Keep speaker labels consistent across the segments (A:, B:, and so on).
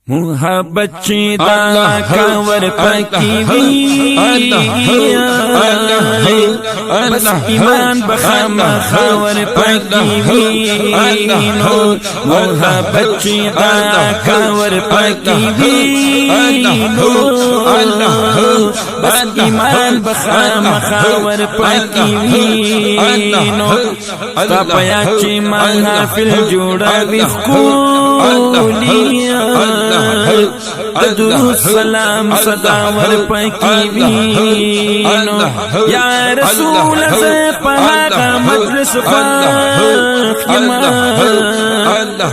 A: محبت چی دا کور پکی وی بس ایمان بخام خاور پکی وی محبت چی دا کور پکی وی بس ایمان بخام خاور پکی وی تا پیا چی مانا فل جوڑا ویخولی درود سلام صداور پکی وینو یا رسول سے پہاگا مجلس خواخ یما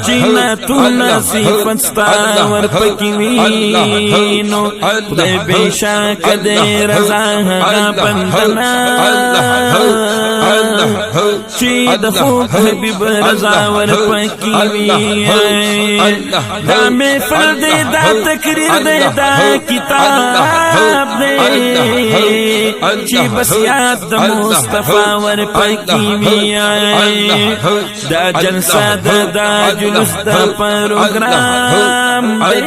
A: چینا تو نصیفت ستاور پکی وینو خدای بیشاک دے رضا ہا بندنا چی دخوب حبیب رضاور پکی وینو دا میں فرد دا تقریر دے دا کتاب دے چی بس یاد دا مصطفیٰ ور پکی وی آئے دا جلسہ دا جلس دا پروگرام دے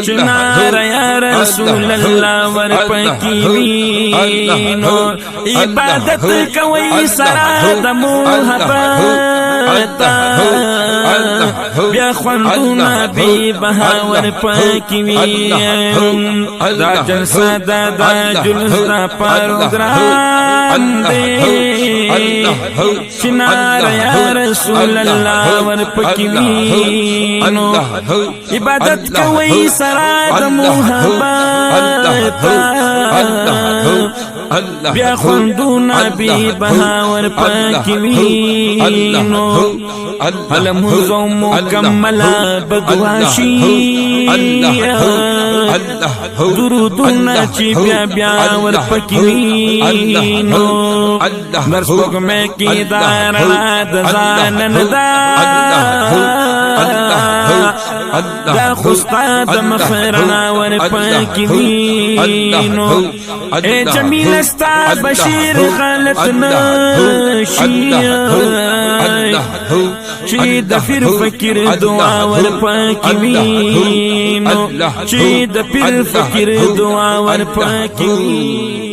A: چنار یا رسول اللہ ور پکی وی نو عبادت کوئی سرا دا محبت بیا خوندونا بی بہاور پاکی ویم دا جلسہ دا جلس دا پروگرام دے چنار یا رسول اللہ ور پاکی وینو عبادت کوئی سرا دا محبت بیا خوندونا بی بہاور پاکی وینو المزو مکملا بدواشی درودنا چی بیا بیا ور پکی وینو مرسوک میں کی دارنا دزانن دا خستا دمخرنا ور پکی وینو اے جمیل استا بشیر غلط نشیا چی دا پھر فکر دعا ور پاکی وینو چی دا پھر فکر دعا ور پاکی وینو